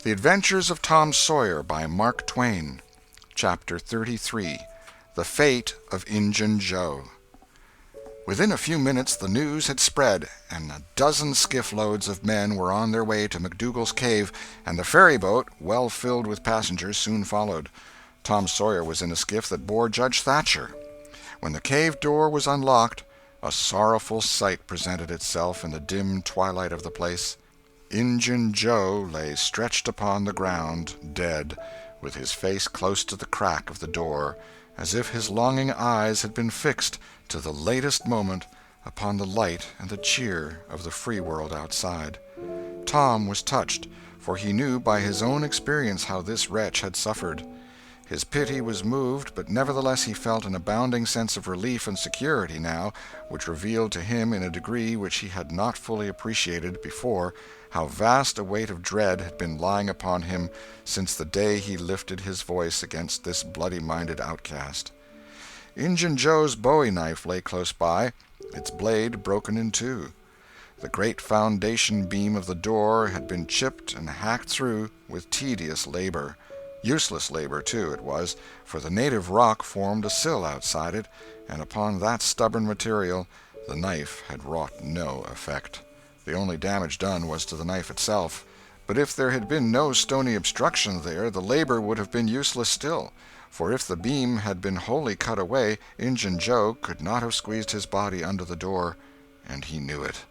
The Adventures of Tom Sawyer by Mark Twain. Chapter 33. The Fate of Injun Joe. Within a few minutes the news had spread, and a dozen skiff-loads of men were on their way to McDougal's cave, and the ferry-boat, well filled with passengers, soon followed. Tom Sawyer was in a skiff that bore Judge Thatcher. When the cave door was unlocked, a sorrowful sight presented itself in the dim twilight of the place. Injun Joe lay stretched upon the ground, dead, with his face close to the crack of the door, as if his longing eyes had been fixed, to the latest moment, upon the light and the cheer of the free world outside. Tom was touched, for he knew by his own experience how this wretch had suffered. His pity was moved, but nevertheless he felt an abounding sense of relief and security now, which revealed to him in a degree which he had not fully appreciated before how vast a weight of dread had been lying upon him since the day he lifted his voice against this bloody-minded outcast. Injun Joe's bowie-knife lay close by, its blade broken in two. The great foundation beam of the door had been chipped and hacked through with tedious labor. Useless labor, too, it was, for the native rock formed a sill outside it, and upon that stubborn material the knife had wrought no effect. The only damage done was to the knife itself. But if there had been no stony obstruction there, the labor would have been useless still, for if the beam had been wholly cut away, Injun Joe could not have squeezed his body under the door, and he knew it.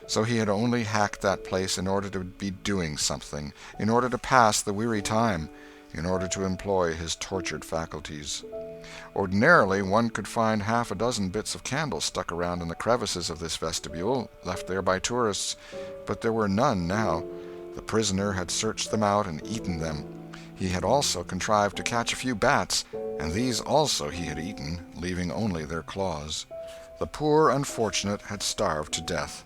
So he had only hacked that place in order to be doing something, in order to pass the weary time, in order to employ his tortured faculties. Ordinarily one could find half a dozen bits of candle stuck around in the crevices of this vestibule, left there by tourists, but there were none now. The prisoner had searched them out and eaten them. He had also contrived to catch a few bats, and these also he had eaten, leaving only their claws. The poor unfortunate had starved to death.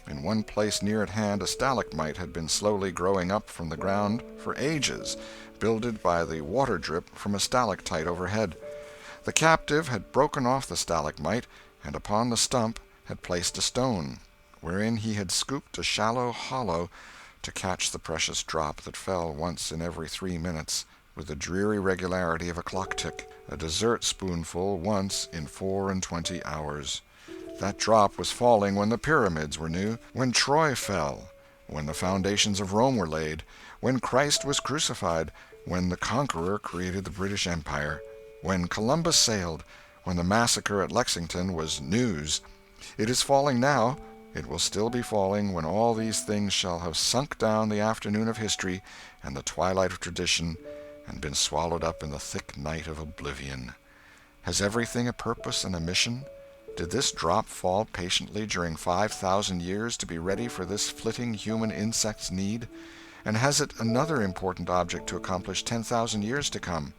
In one place near at hand a stalagmite had been slowly growing up from the ground for ages, builded by the water drip from a stalactite overhead. The captive had broken off the stalagmite, and upon the stump had placed a stone, wherein he had scooped a shallow hollow to catch the precious drop that fell once in every 3 minutes, with the dreary regularity of a clock-tick, a dessert-spoonful once in 24 hours. That drop was falling when the pyramids were new, when Troy fell, when the foundations of Rome were laid, when Christ was crucified, when the Conqueror created the British Empire, when Columbus sailed, when the massacre at Lexington was news. It is falling now. It will still be falling when all these things shall have sunk down the afternoon of history and the twilight of tradition, and been swallowed up in the thick night of oblivion. Has everything a purpose and a mission? Did this drop fall patiently during 5,000 years to be ready for this flitting human insect's need? And has it another important object to accomplish 10,000 years to come?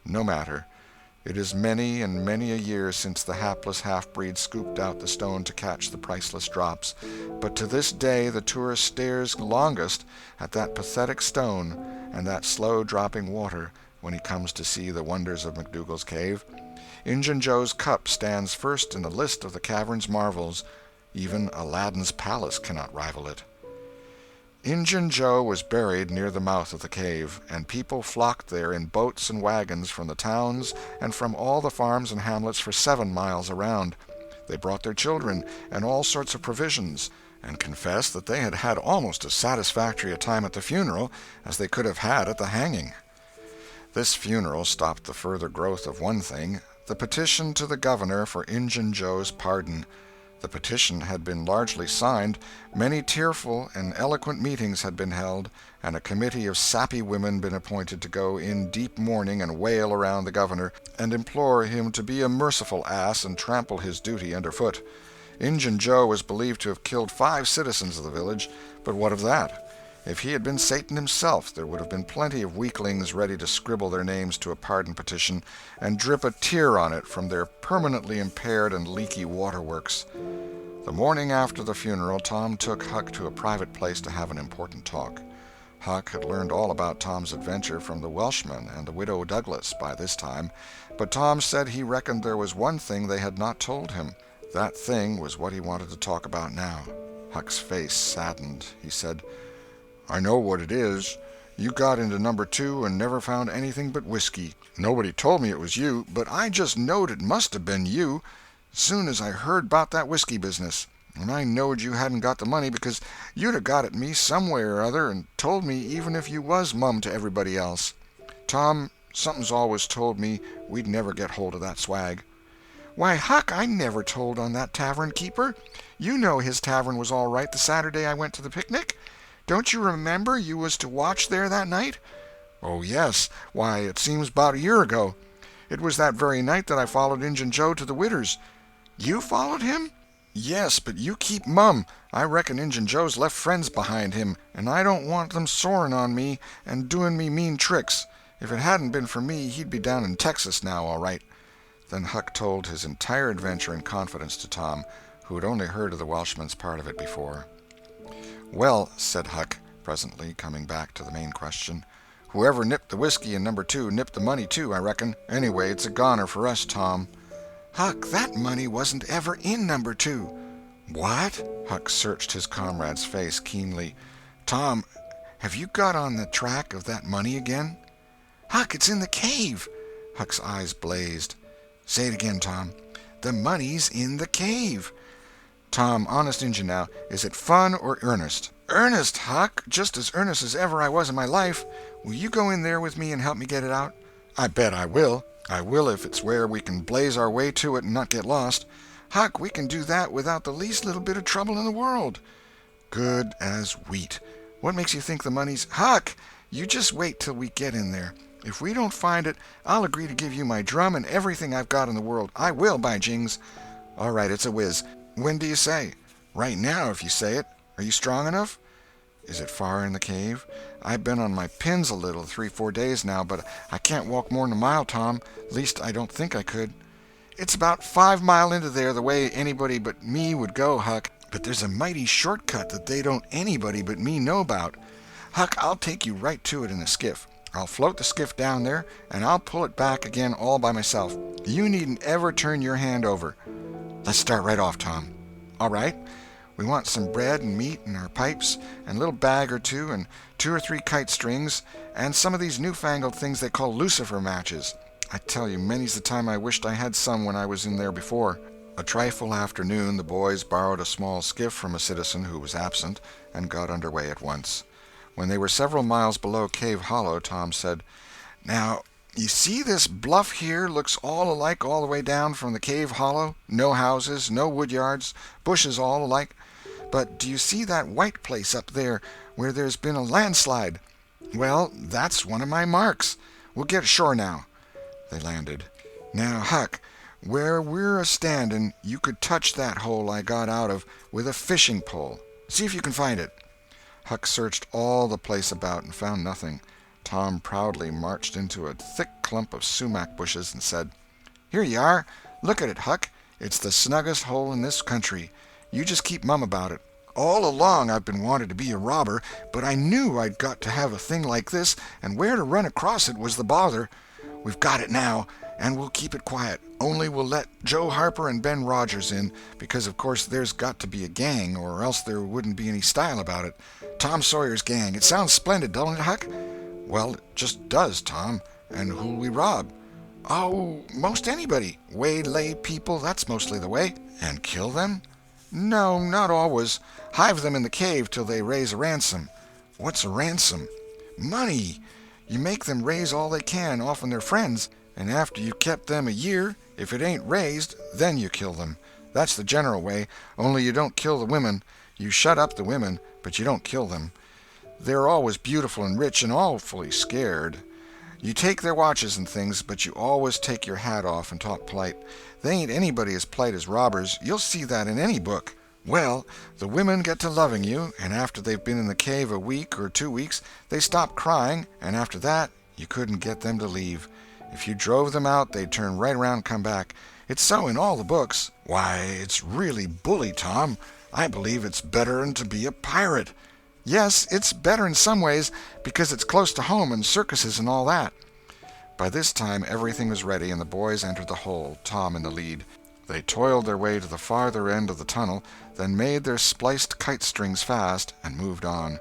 No matter. It is many and many a year since the hapless half-breed scooped out the stone to catch the priceless drops, but to this day the tourist stares longest at that pathetic stone and that slow-dropping water when he comes to see the wonders of McDougal's cave. Injun Joe's cup stands first in the list of the cavern's marvels. Even Aladdin's palace cannot rival it. Injun Joe was buried near the mouth of the cave, and people flocked there in boats and wagons from the towns and from all the farms and hamlets for 7 miles around. They brought their children and all sorts of provisions, and confessed that they had had almost as satisfactory a time at the funeral as they could have had at the hanging. This funeral stopped the further growth of one thing, the petition to the governor for Injun Joe's pardon. The petition had been largely signed, many tearful and eloquent meetings had been held, and a committee of sappy women been appointed to go in deep mourning and wail around the governor, and implore him to be a merciful ass and trample his duty underfoot. Injun Joe was believed to have killed 5 citizens of the village, but what of that? If he had been Satan himself, there would have been plenty of weaklings ready to scribble their names to a pardon petition and drip a tear on it from their permanently impaired and leaky waterworks. The morning after the funeral, Tom took Huck to a private place to have an important talk. Huck had learned all about Tom's adventure from the Welshman and the widow Douglas by this time, but Tom said he reckoned there was one thing they had not told him. That thing was what he wanted to talk about now. Huck's face saddened. He said, "I know what it is. You got into number 2 and never found anything but whiskey. Nobody told me it was you, but I just knowed it must have been you soon as I heard 'bout that whiskey business. And I knowed you hadn't got the money because you'd have got at me some way or other and told me even if you was mum to everybody else. Tom, something's always told me we'd never get hold of that swag." "Why, Huck, I never told on that tavern keeper. You know his tavern was all right the Saturday I went to the picnic. Don't you remember you was to watch there that night?" "Oh, yes. Why, it seems 'bout a year ago. It was that very night that I followed Injun Joe to the Widder's." "You followed him?" "Yes, but you keep mum. I reckon Injun Joe's left friends behind him, and I don't want them soring on me and doing me mean tricks. If it hadn't been for me, he'd be down in Texas now, all right." Then Huck told his entire adventure in confidence to Tom, who had only heard of the Welshman's part of it before. "Well," said Huck, presently, coming back to the main question, "whoever nipped the whiskey in number 2 nipped the money, too, I reckon. Anyway, it's a goner for us, Tom." "Huck, that money wasn't ever in number 2. "What?" Huck searched his comrade's face keenly. "Tom, have you got on the track of that money again?" "Huck, it's in the cave." Huck's eyes blazed. "Say it again, Tom." "The money's in the cave." "Tom, honest Injun now, is it fun or earnest?" "Earnest, Huck, just as earnest as ever I was in my life. Will you go in there with me and help me get it out?" "I bet I will. I will if it's where we can blaze our way to it and not get lost." "Huck, we can do that without the least little bit of trouble in the world." "Good as wheat. What makes you think the money's—" "Huck, you just wait till we get in there. If we don't find it, I'll agree to give you my drum and everything I've got in the world. I will, by jings." "All right, it's a whiz. When do you say?" "Right now, if you say it. Are you strong enough?" "Is it far in the cave? I've been on my pins a little 3-4 days now, but I can't walk more'n a mile, Tom. Least I don't think I could." "It's about 5 mile into there the way anybody but me would go, Huck. But there's a mighty short cut that they don't anybody but me know about. Huck, I'll take you right to it in a skiff. I'll float the skiff down there, and I'll pull it back again all by myself. You needn't ever turn your hand over." "Let's start right off, Tom." "All right. We want some bread and meat and our pipes, and a little bag or two, and 2 or 3 kite strings, and some of these newfangled things they call lucifer matches. I tell you, many's the time I wished I had some when I was in there before." A trifle after noon the boys borrowed a small skiff from a citizen who was absent, and got under way at once. When they were several miles below Cave Hollow, Tom said, "Now, you see this bluff here looks all alike all the way down from the cave hollow? No houses, no wood yards, bushes all alike. But do you see that white place up there where there's been a landslide? Well, that's one of my marks. We'll get ashore now." They landed. "Now, Huck, where we're a-standing, you could touch that hole I got out of with a fishing pole. See if you can find it." Huck searched all the place about and found nothing. Tom proudly marched into a thick clump of sumac bushes and said, "Here you are. Look at it, Huck. It's the snuggest hole in this country. You just keep mum about it. All along I've been wanting to be a robber, but I knew I'd got to have a thing like this, and where to run across it was the bother. We've got it now, and we'll keep it quiet. Only we'll let Joe Harper and Ben Rogers in, because of course there's got to be a gang, or else there wouldn't be any style about it. Tom Sawyer's gang. It sounds splendid, don't it, Huck?" "Well, it just does, Tom. And who'll we rob?" "Oh, most anybody. Waylay people, that's mostly the way." "And kill them?" "No, not always. Hive them in the cave till they raise a ransom." "What's a ransom?" "Money. You make them raise all they can off'n their friends, and after you've kept them a year, if it ain't raised, then you kill them. That's the general way, only you don't kill the women. You shut up the women, but you don't kill them. They're always beautiful and rich and awfully scared. You take their watches and things, but you always take your hat off and talk polite. They ain't anybody as polite as robbers. You'll see that in any book. Well, the women get to loving you, and after they've been in the cave a week or 2 weeks, they stop crying, and after that you couldn't get them to leave. If you drove them out, they'd turn right around and come back. It's so in all the books." "Why, it's really bully, Tom. I believe it's better'n to be a pirate." "Yes, it's better in some ways, because it's close to home and circuses and all that." By this time everything was ready, and the boys entered the hole, Tom in the lead. They toiled their way to the farther end of the tunnel, then made their spliced kite strings fast, and moved on.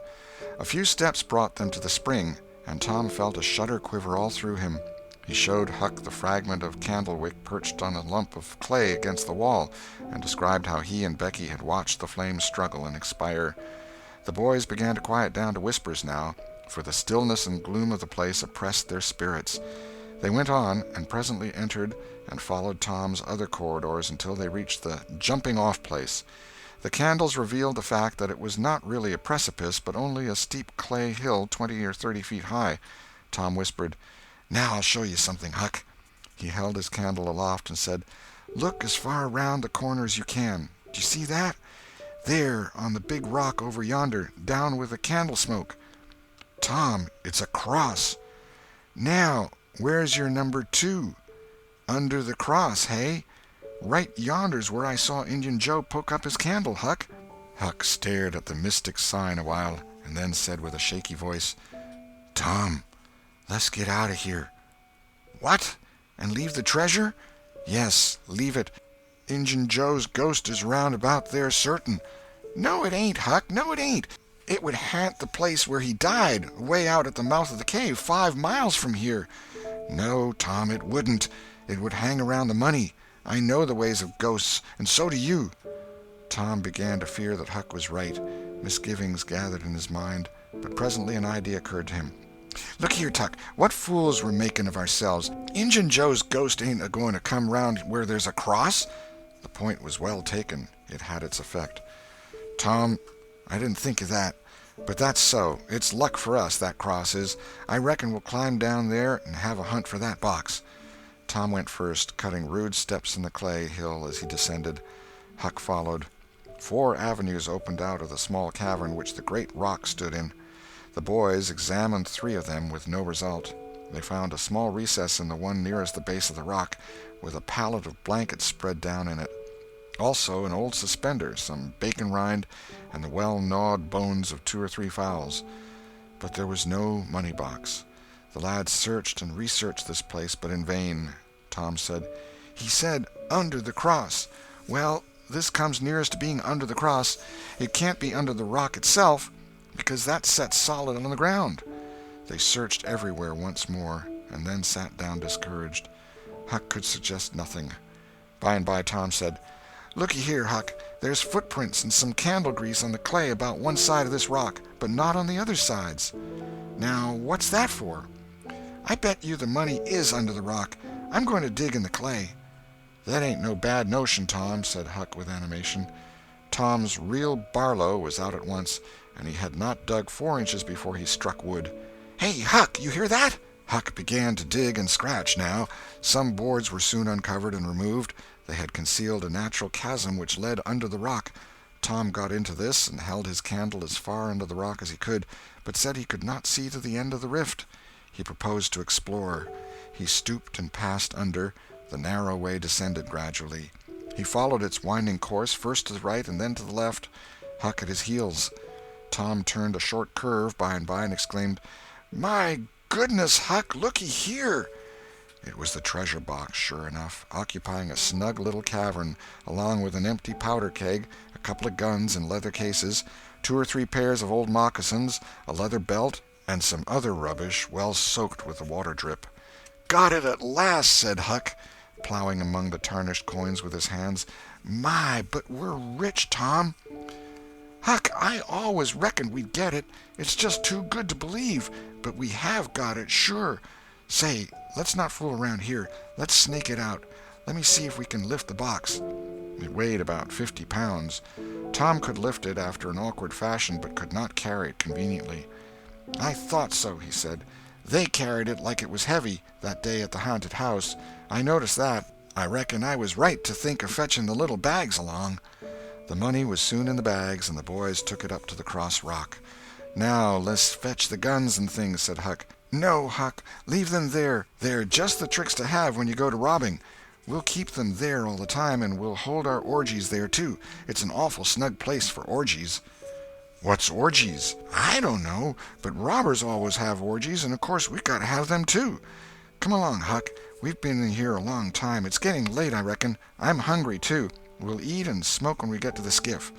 A few steps brought them to the spring. and Tom felt a shudder quiver all through him. He showed Huck the fragment of candle-wick perched on a lump of clay against the wall, and described how he and Becky had watched the flames struggle and expire. The boys began to quiet down to whispers now, for the stillness and gloom of the place oppressed their spirits. They went on, and presently entered and followed Tom's other corridors until they reached the jumping-off place. The candles revealed the fact that it was not really a precipice, but only a steep clay hill 20 or 30 feet high. Tom whispered, "Now I'll show you something, Huck." He held his candle aloft and said, "Look as far around the corner as you can. Do you see that? There, on the big rock over yonder, down with the candle smoke. Tom, it's a cross. Now, where's your number 2? Under the cross, hey? Right yonder's where I saw Injun Joe poke up his candle, Huck." Huck stared at the mystic sign a while, and then said with a shaky voice, "Tom, let's get out of here." "What? And leave the treasure?" "Yes, leave it. Injun Joe's ghost is round about there certain." "No, it ain't, Huck, no, it ain't. It would haunt the place where he died, way out at the mouth of the cave, 5 miles from here." "No, Tom, it wouldn't. It would hang around the money. I know the ways of ghosts, and so do you." Tom began to fear that Huck was right. Misgivings gathered in his mind, but presently an idea occurred to him. "Look here, Tuck, what fools we're making of ourselves. Injun Joe's ghost ain't a-going to come round where there's a cross." The point was well taken. It had its effect. "Tom, I didn't think of that. But that's so. It's luck for us, that cross is. I reckon we'll climb down there and have a hunt for that box." Tom went first, cutting rude steps in the clay hill as he descended. Huck followed. 4 avenues opened out of the small cavern which the great rock stood in. The boys examined 3 of them with no result. They found a small recess in the one nearest the base of the rock, with a pallet of blankets spread down in it. Also an old suspender, some bacon rind, and the well-gnawed bones of 2 or 3 fowls. But there was no money box. The lads searched and researched this place, but in vain. Tom said, "He said under the cross. Well, this comes nearest to being under the cross. It can't be under the rock itself, because that's set solid on the ground." They searched everywhere once more, and then sat down discouraged. Huck could suggest nothing. By and by Tom said, "Looky here, Huck, there's footprints and some candle grease on the clay about one side of this rock, but not on the other sides. Now, what's that for? I bet you the money is under the rock. I'm going to dig in the clay." "That ain't no bad notion, Tom," said Huck with animation. Tom's real Barlow was out at once, and he had not dug 4 inches before he struck wood. "Hey, Huck, you hear that?" Huck began to dig and scratch now. Some boards were soon uncovered and removed. They had concealed a natural chasm which led under the rock. Tom got into this and held his candle as far under the rock as he could, but said he could not see to the end of the rift. He proposed to explore. He stooped and passed under. The narrow way descended gradually. He followed its winding course, first to the right and then to the left, Huck at his heels. Tom turned a short curve by and by and exclaimed, "My goodness, Huck, looky here!" It was the treasure box, sure enough, occupying a snug little cavern, along with an empty powder keg, a couple of guns in leather cases, 2 or 3 pairs of old moccasins, a leather belt, and some other rubbish well soaked with the water drip. "Got it at last," said Huck, plowing among the tarnished coins with his hands. "My, but we're rich, Tom." "Huck, I always reckoned we'd get it. It's just too good to believe, but we have got it, sure. Say, let's not fool around here. Let's snake it out. Let me see if we can lift the box." It weighed about 50 pounds. Tom could lift it after an awkward fashion, but could not carry it conveniently. "I thought so," he said. "They carried it like it was heavy, that day at the haunted house. I noticed that. I reckon I was right to think of fetching the little bags along." The money was soon in the bags, and the boys took it up to the cross rock. "Now let's fetch the guns and things," said Huck. "No, Huck, leave them there. They're just the tricks to have when you go to robbing. We'll keep them there all the time, and we'll hold our orgies there, too. It's an awful snug place for orgies." "What's orgies?" "I don't know, but robbers always have orgies, and of course we've got to have them, too. Come along, Huck. We've been in here a long time. It's getting late, I reckon. I'm hungry, too. We'll eat and smoke when we get to the skiff."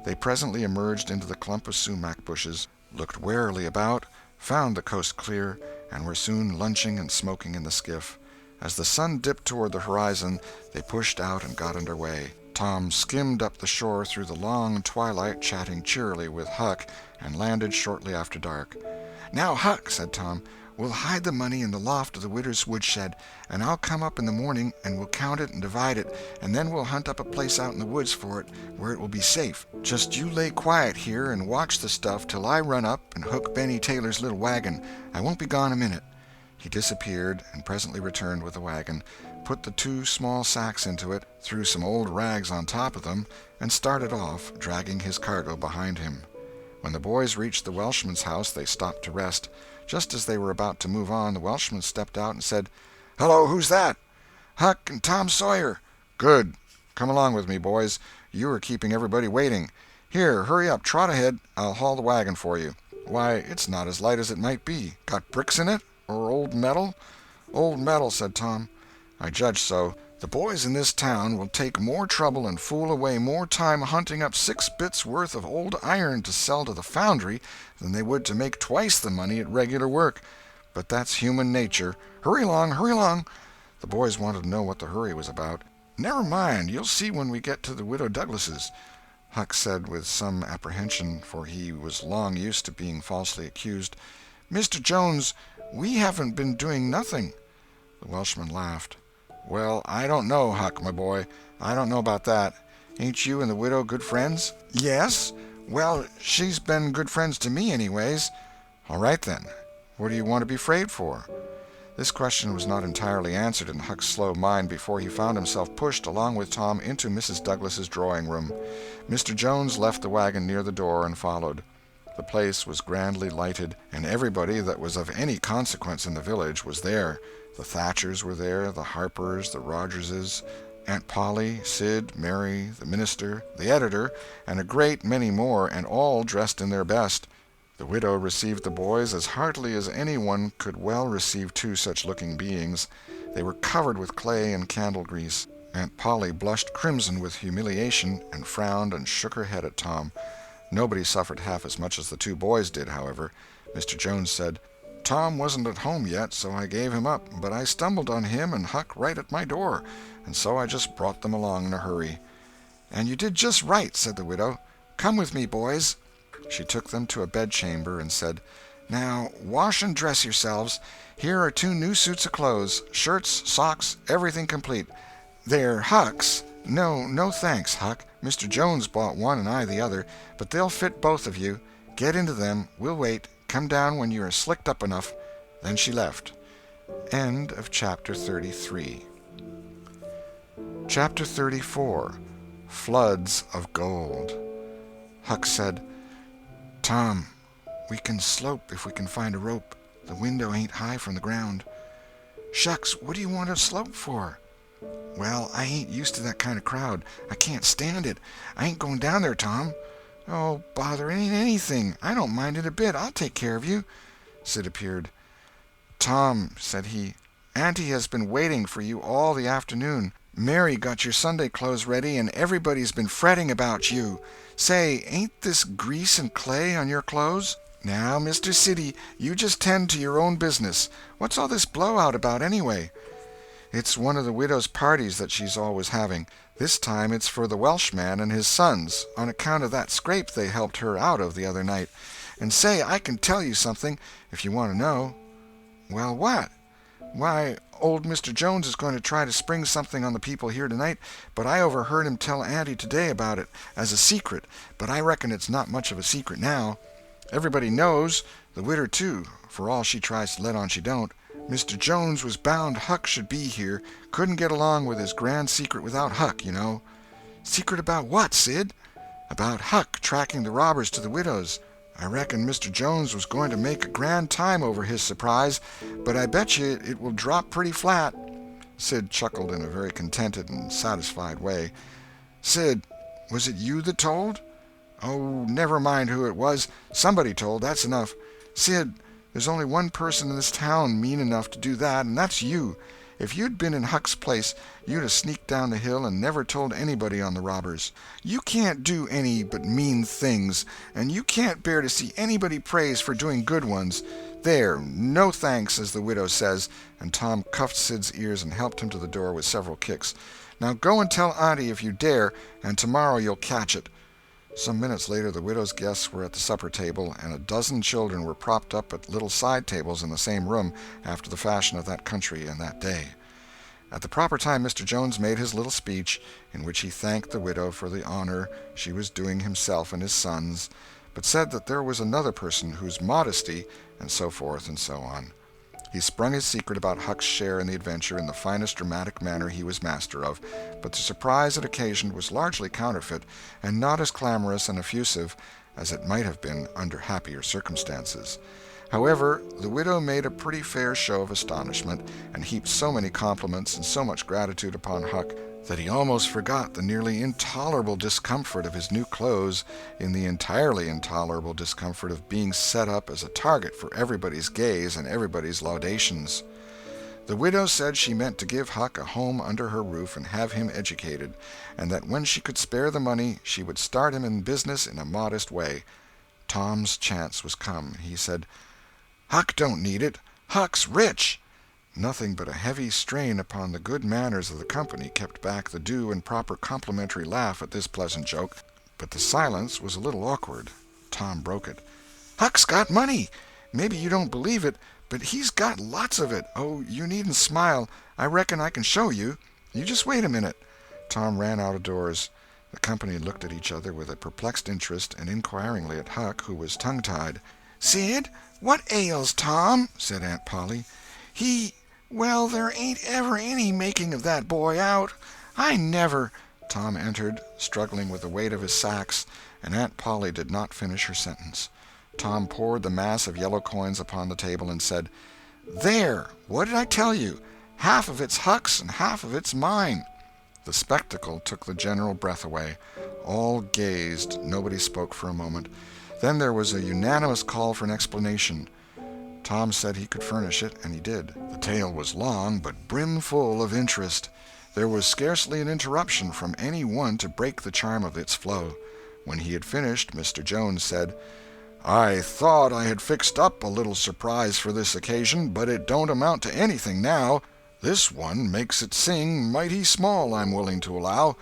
They presently emerged into the clump of sumac bushes, looked warily about, found the coast clear, and were soon lunching and smoking in the skiff. As the sun dipped toward the horizon, they pushed out and got under way. Tom skimmed up the shore through the long twilight, chatting cheerily with Huck, and landed shortly after dark. "Now, Huck," said Tom, "we'll hide the money in the loft of the widow's woodshed, and I'll come up in the morning and we'll count it and divide it, and then we'll hunt up a place out in the woods for it where it will be safe. Just you lay quiet here and watch the stuff till I run up and hook Benny Taylor's little wagon. I won't be gone a minute." He disappeared, and presently returned with the wagon, put the 2 small sacks into it, threw some old rags on top of them, and started off, dragging his cargo behind him. When the boys reached the Welshman's house, they stopped to rest. Just as they were about to move on, the Welshman stepped out and said, "Hello, who's that?" "Huck and Tom Sawyer." "Good. Come along with me, boys. You are keeping everybody waiting. Here, hurry up, trot ahead. I'll haul the wagon for you. Why, it's not as light as it might be. Got bricks in it? Or old metal?" "Old metal," said Tom. "I judge so. The boys in this town will take more trouble and fool away more time hunting up 6 bits worth of old iron to sell to the foundry than they would to make twice the money at regular work. But that's human nature. Hurry along, hurry along." The boys wanted to know what the hurry was about. "Never mind, you'll see when we get to the Widow Douglas's," Huck said with some apprehension, for he was long used to being falsely accused. "Mr. Jones, we haven't been doing nothing." The Welshman laughed. "Well, I don't know, Huck, my boy. I don't know about that. Ain't you and the widow good friends?" "Yes. Well, she's been good friends to me, anyways." "All right, then. What do you want to be afraid for?" This question was not entirely answered in Huck's slow mind before he found himself pushed, along with Tom, into Mrs. Douglas's drawing-room. Mr. Jones left the wagon near the door and followed. The place was grandly lighted, and everybody that was of any consequence in the village was there. The Thatchers were there, the Harpers, the Rogerses, Aunt Polly, Sid, Mary, the minister, the editor, and a great many more, and all dressed in their best. The widow received the boys as heartily as any one could well receive 2 such-looking beings. They were covered with clay and candle-grease. Aunt Polly blushed crimson with humiliation, and frowned and shook her head at Tom. Nobody suffered half as much as the 2 boys did, however. Mr. Jones said, "Tom wasn't at home yet, so I gave him up, but I stumbled on him and Huck right at my door, and so I just brought them along in a hurry." "And you did just right," said the widow. "Come with me, boys." She took them to a bedchamber and said, "Now, wash and dress yourselves. Here are 2 new suits of clothes, shirts, socks, everything complete. They're Huck's. No thanks, Huck. Mr. Jones bought one and I the other, but they'll fit both of you. Get into them. We'll wait. Come down when you are slicked up enough." Then she left. End of Chapter 33. Chapter 34. Floods of Gold. Huck said, "Tom, we can slope if we can find a rope. The window ain't high from the ground." "Shucks, what do you want to slope for?" "Well, I ain't used to that kind of crowd. I can't stand it. I ain't going down there, Tom." "Oh, bother, it ain't anything. I don't mind it a bit. I'll take care of you." Sid appeared. "Tom," said he, "Auntie has been waiting for you all the afternoon. Mary got your Sunday clothes ready, and everybody's been fretting about you. Say, ain't this grease and clay on your clothes? Now, Mr. Siddy, you just tend to your own business. What's all this blowout about, anyway?" "It's one of the widow's parties that she's always having. This time it's for the Welshman and his sons, on account of that scrape they helped her out of the other night. And say, I can tell you something, if you want to know." "Well, what?" "Why, old Mr. Jones is going to try to spring something on the people here tonight, but I overheard him tell Auntie today about it, as a secret, but I reckon it's not much of a secret now. Everybody knows, the widder too, for all she tries to let on she don't. Mr. Jones was bound Huck should be here, couldn't get along with his grand secret without Huck, you know." "Secret about what, Sid?" "About Huck tracking the robbers to the widow's. I reckon Mr. Jones was going to make a grand time over his surprise, but I bet you it will drop pretty flat." Sid chuckled in a very contented and satisfied way. "Sid, was it you that told?" "Oh, never mind who it was. Somebody told, that's enough. Sid, there's only one person in this town mean enough to do that, and that's you. If you'd been in Huck's place, you'd have sneaked down the hill and never told anybody on the robbers. You can't do any but mean things, and you can't bear to see anybody praised for doing good ones. There, no thanks, as the widow says," and Tom cuffed Sid's ears and helped him to the door with several kicks. "Now go and tell Auntie if you dare, and tomorrow you'll catch it." Some minutes later the widow's guests were at the supper table, and a dozen children were propped up at little side tables in the same room, after the fashion of that country and that day. At the proper time Mr. Jones made his little speech, in which he thanked the widow for the honor she was doing himself and his sons, but said that there was another person whose modesty, and so forth and so on. He sprung his secret about Huck's share in the adventure in the finest dramatic manner he was master of, but the surprise it occasioned was largely counterfeit, and not as clamorous and effusive as it might have been under happier circumstances. However, the widow made a pretty fair show of astonishment, and heaped so many compliments and so much gratitude upon Huck that he almost forgot the nearly intolerable discomfort of his new clothes in the entirely intolerable discomfort of being set up as a target for everybody's gaze and everybody's laudations. The widow said she meant to give Huck a home under her roof and have him educated, and that when she could spare the money she would start him in business in a modest way. Tom's chance was come. He said, "Huck don't need it. Huck's rich." Nothing but a heavy strain upon the good manners of the company kept back the due and proper complimentary laugh at this pleasant joke, but the silence was a little awkward. Tom broke it. "Huck's got money. Maybe you don't believe it, but he's got lots of it. Oh, you needn't smile. I reckon I can show you. You just wait a minute." Tom ran out of doors. The company looked at each other with a perplexed interest, and inquiringly at Huck, who was tongue-tied. "Sid, what ails Tom?" said Aunt Polly. Well, there ain't ever any making of that boy out. I never—" Tom entered, struggling with the weight of his sacks, and Aunt Polly did not finish her sentence. Tom poured the mass of yellow coins upon the table and said, "There, what did I tell you? Half of it's Huck's and half of it's mine." The spectacle took the general breath away. All gazed. Nobody spoke for a moment. Then there was a unanimous call for an explanation. Tom said he could furnish it, and he did. The tale was long, but brimful of interest. There was scarcely an interruption from any one to break the charm of its flow. When he had finished, Mr. Jones said, "I thought I had fixed up a little surprise for this occasion, but it don't amount to anything now. This one makes it sing mighty small, I'm willing to allow."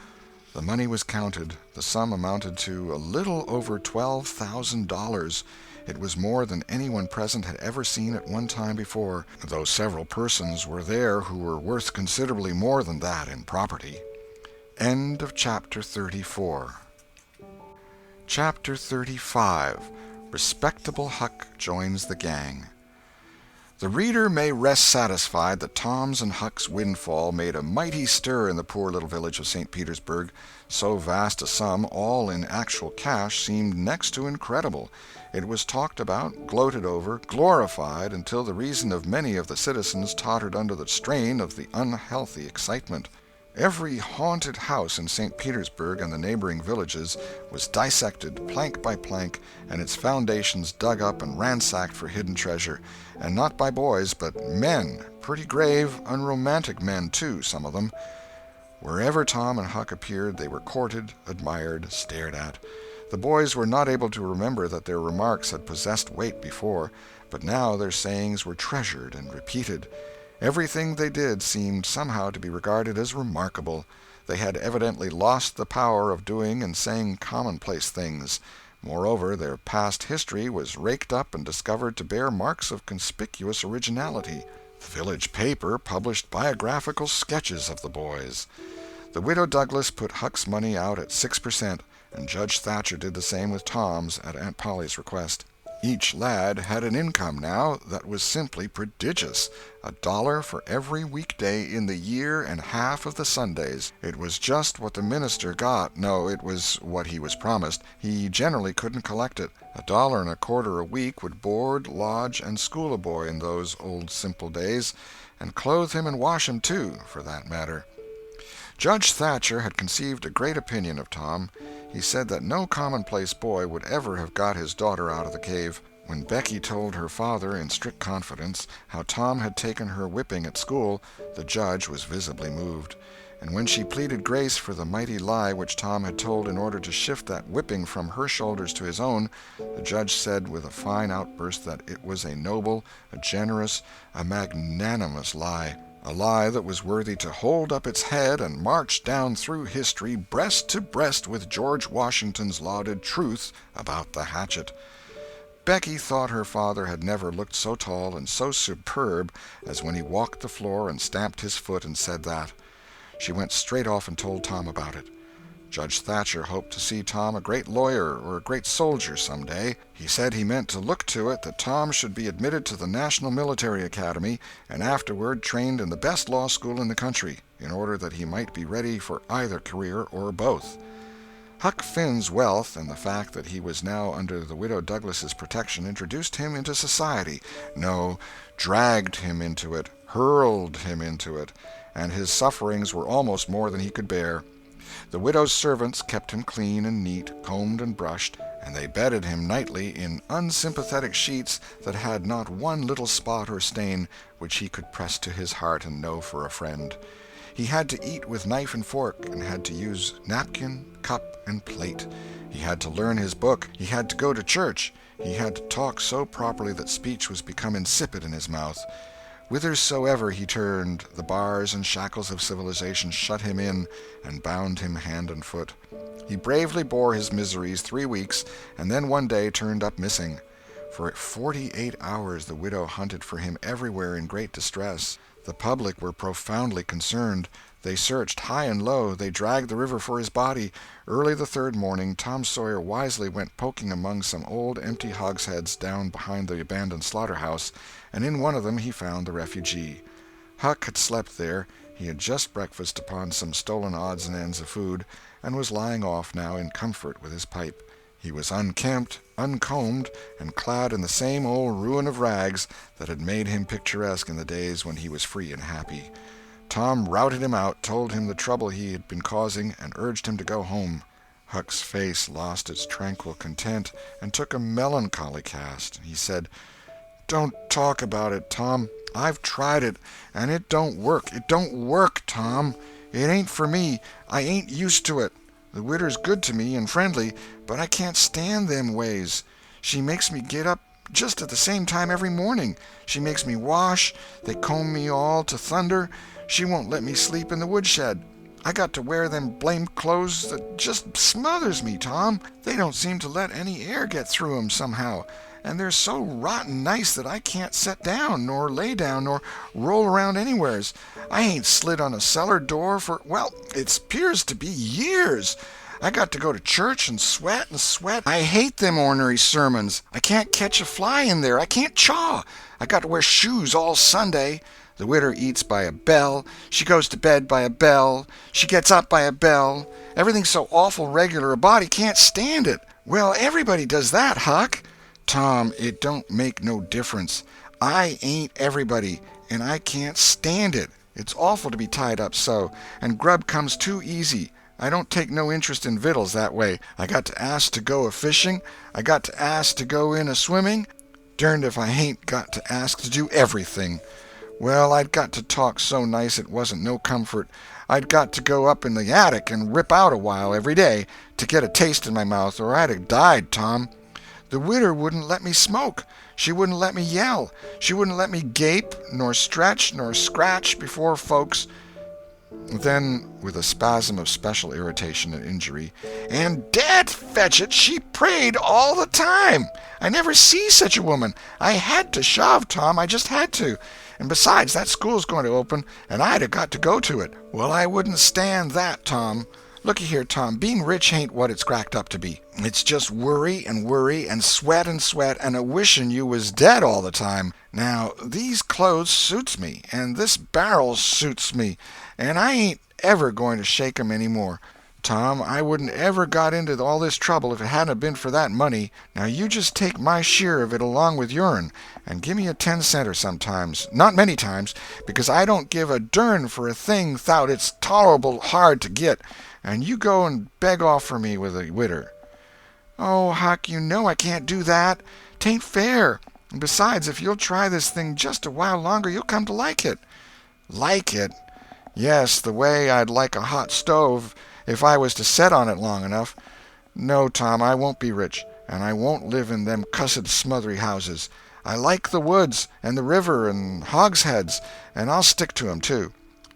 The money was counted. The sum amounted to a little over $12,000. It was more than anyone present had ever seen at one time before, though several persons were there who were worth considerably more than that in property. End of Chapter 34. Chapter 35. Respectable Huck Joins the Gang. The reader may rest satisfied that Tom's and Huck's windfall made a mighty stir in the poor little village of St. Petersburg. So vast a sum, all in actual cash, seemed next to incredible. It was talked about, gloated over, glorified, until the reason of many of the citizens tottered under the strain of the unhealthy excitement. Every haunted house in St. Petersburg and the neighboring villages was dissected plank by plank, and its foundations dug up and ransacked for hidden treasure, and not by boys, but men, pretty grave, unromantic men, too, some of them. Wherever Tom and Huck appeared, they were courted, admired, stared at. The boys were not able to remember that their remarks had possessed weight before, but now their sayings were treasured and repeated. Everything they did seemed somehow to be regarded as remarkable. They had evidently lost the power of doing and saying commonplace things. Moreover, their past history was raked up and discovered to bear marks of conspicuous originality. The village paper published biographical sketches of the boys. The widow Douglas put Huck's money out at 6%, and Judge Thatcher did the same with Tom's at Aunt Polly's request. Each lad had an income now that was simply prodigious, $1 for every weekday in the year and half of the Sundays. It was just what the minister got. No, it was what he was promised. He generally couldn't collect it. $1.25 a week would board, lodge, and school a boy in those old simple days, and clothe him and wash him, too, for that matter. Judge Thatcher had conceived a great opinion of Tom. He said that no commonplace boy would ever have got his daughter out of the cave. When Becky told her father, in strict confidence, how Tom had taken her whipping at school, the judge was visibly moved. And when she pleaded grace for the mighty lie which Tom had told in order to shift that whipping from her shoulders to his own, the judge said with a fine outburst that it was a noble, a generous, a magnanimous lie, a lie that was worthy to hold up its head and march down through history breast to breast with George Washington's lauded truth about the hatchet. Becky thought her father had never looked so tall and so superb as when he walked the floor and stamped his foot and said that. She went straight off and told Tom about it. Judge Thatcher hoped to see Tom a great lawyer or a great soldier some day. He said he meant to look to it that Tom should be admitted to the National Military Academy and afterward trained in the best law school in the country, in order that he might be ready for either career or both. Huck Finn's wealth and the fact that he was now under the Widow Douglas's protection introduced him into society. No, dragged him into it, hurled him into it, and his sufferings were almost more than he could bear. The widow's servants kept him clean and neat, combed and brushed, and they bedded him nightly in unsympathetic sheets that had not one little spot or stain which he could press to his heart and know for a friend. He had to eat with knife and fork, and had to use napkin, cup, and plate. He had to learn his book. He had to go to church. He had to talk so properly that speech was become insipid in his mouth. Whithersoever he turned, the bars and shackles of civilization shut him in and bound him hand and foot. He bravely bore his miseries 3 weeks, and then one day turned up missing. For 48 hours the widow hunted for him everywhere in great distress. The public were profoundly concerned. They searched high and low. They dragged the river for his body. Early the third morning, Tom Sawyer wisely went poking among some old empty hogsheads down behind the abandoned slaughterhouse, and in one of them he found the refugee. Huck had slept there. He had just breakfasted upon some stolen odds and ends of food, and was lying off now in comfort with his pipe. He was unkempt, uncombed, and clad in the same old ruin of rags that had made him picturesque in the days when he was free and happy. Tom routed him out, told him the trouble he had been causing, and urged him to go home. Huck's face lost its tranquil content and took a melancholy cast. He said, "Don't talk about it, Tom. I've tried it, and it don't work. It don't work, Tom. It ain't for me. I ain't used to it. The widder's good to me and friendly, but I can't stand them ways. She makes me get up just at the same time every morning. She makes me wash. They comb me all to thunder. She won't let me sleep in the woodshed. I got to wear them blamed clothes that just smothers me, Tom. They don't seem to let any air get through 'em somehow, and they're so rotten nice that I can't set down, nor lay down, nor roll around anywheres. I ain't slid on a cellar door for, well, it 'pears to be years. I got to go to church and sweat and sweat. I hate them ornery sermons. I can't catch a fly in there. I can't chaw. I got to wear shoes all Sunday. The widder eats by a bell. She goes to bed by a bell. She gets up by a bell. Everything's so awful regular a body can't stand it. Well, everybody does that, Huck." "Tom, it don't make no difference. I ain't everybody, and I can't stand it. It's awful to be tied up so, and grub comes too easy. I don't take no interest in victuals that way. I got to ask to go a-fishing. I got to ask to go in a-swimming. Derned if I hain't got to ask to do everything. Well, I'd got to talk so nice it wasn't no comfort. I'd got to go up in the attic and rip out a while every day to get a taste in my mouth, or I'd have died, Tom. The widder wouldn't let me smoke. She wouldn't let me yell. She wouldn't let me gape, nor stretch, nor scratch before folks." Then, with a spasm of special irritation and injury, "And dad fetch it, she prayed all the time. I never see such a woman. I had to shove, Tom, I just had to. And besides, that school's going to open, and I'd have got to go to it. Well, I wouldn't stand that, Tom. Looky here, Tom, being rich ain't what it's cracked up to be. It's just worry and sweat and a-wishing you was dead all the time. Now, these clothes suits me, and this barrel suits me, and I ain't ever going to shake 'em any more. Tom, I wouldn't ever got into all this trouble if it hadn't been for that money. Now you just take my share of it along with yourn, and give me a 10-center sometimes, not many times, because I don't give a dern for a thing 'thout it's tolerable hard to git, and you go and beg off for me with a widder." "Oh, Huck, you know I can't do that. 'Tain't fair. And besides, if you'll try this thing just a while longer, you'll come to like it." "Like it? Yes, the way I'd like a hot stove if I was to set on it long enough. No, Tom, I won't be rich, and I won't live in them cussed smothery houses. I like the woods, and the river, and hogsheads, and I'll stick to 'em, too.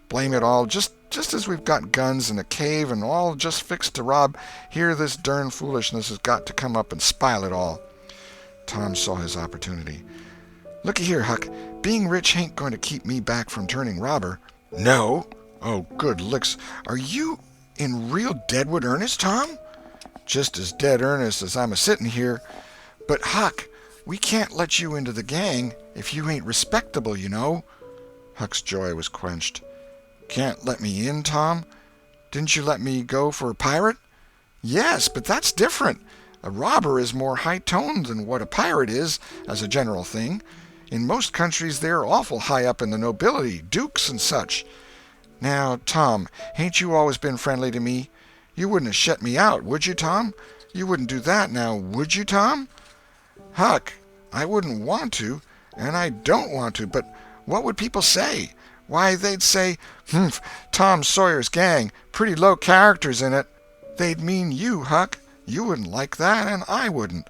Blame it all, just as we've got guns and a cave and all just fixed to rob, here this dern foolishness has got to come up and spile it all." Tom saw his opportunity. "Looky here, Huck, being rich ain't going to keep me back from turning robber." "No? Oh, good licks. Are you in real deadwood earnest, Tom?" "Just as dead earnest as I'm a-sitting here. But, Huck, we can't let you into the gang if you ain't respectable, you know." Huck's joy was quenched. "Can't let me in, Tom? Didn't you let me go for a pirate?" "Yes, but that's different. A robber is more high-toned than what a pirate is, as a general thing. In most countries they're awful high up in the nobility, dukes and such. Now, Tom, hain't you always been friendly to me? You wouldn't have shut me out, would you, Tom? You wouldn't do that, now, would you, Tom?" "Huck, I wouldn't want to, and I don't want to, but what would people say? Why, they'd say, 'Humph, Tom Sawyer's gang, pretty low characters in it.' They'd mean you, Huck. You wouldn't like that, and I wouldn't."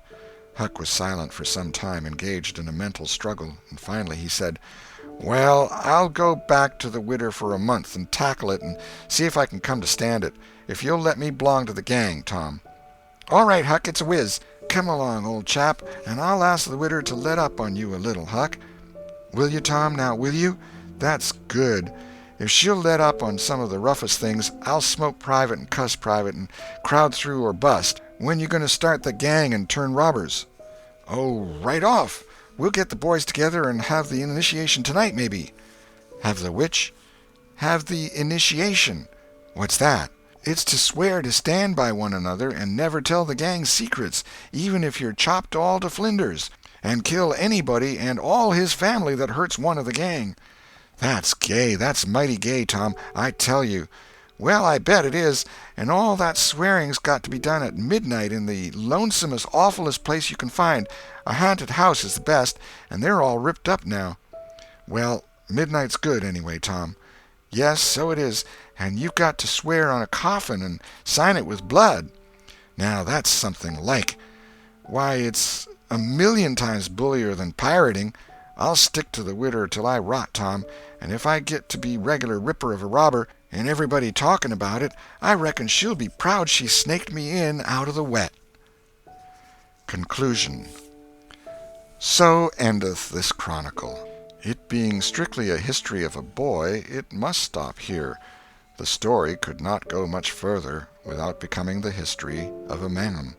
Huck was silent for some time, engaged in a mental struggle, and finally he said, "Well, I'll go back to the widder for a month and tackle it and see if I can come to stand it, if you'll let me belong to the gang, Tom." "All right, Huck, it's a whiz. Come along, old chap, and I'll ask the widder to let up on you a little, Huck. Will you, Tom, now, will you? That's good. If she'll let up on some of the roughest things, I'll smoke private and cuss private and crowd through or bust. When you going to start the gang and turn robbers?" "Oh, right off. We'll get the boys together and have the initiation tonight, maybe." "Have the which?" "Have the initiation." "What's that?" "It's to swear to stand by one another and never tell the gang's secrets, even if you're chopped all to flinders, and kill anybody and all his family that hurts one of the gang." "That's gay. That's mighty gay, Tom, I tell you." "Well, I bet it is. And all that swearing's got to be done at midnight in the lonesomest, awfulest place you can find. A haunted house is the best, and they're all ripped up now." "Well, midnight's good, anyway, Tom." "Yes, so it is. And you've got to swear on a coffin and sign it with blood." "Now that's something like. Why, it's a million times bullier than pirating. I'll stick to the widder till I rot, Tom, and if I get to be regular ripper of a robber, and everybody talking about it, I reckon she'll be proud she snaked me in out of the wet." Conclusion. So endeth this chronicle. It being strictly a history of a boy, it must stop here. The story could not go much further without becoming the history of a man.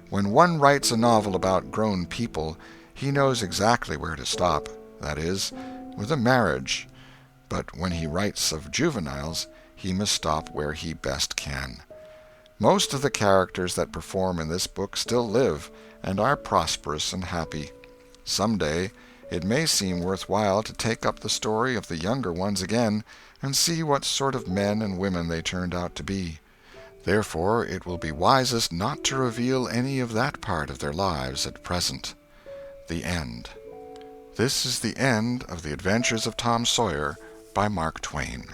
When one writes a novel about grown people, he knows exactly where to stop, that is, with a marriage. But when he writes of juveniles, he must stop where he best can. Most of the characters that perform in this book still live, and are prosperous and happy. Some day it may seem worthwhile to take up the story of the younger ones again, and see what sort of men and women they turned out to be. Therefore it will be wisest not to reveal any of that part of their lives at present. The End. This is the end of The Adventures of Tom Sawyer by Mark Twain.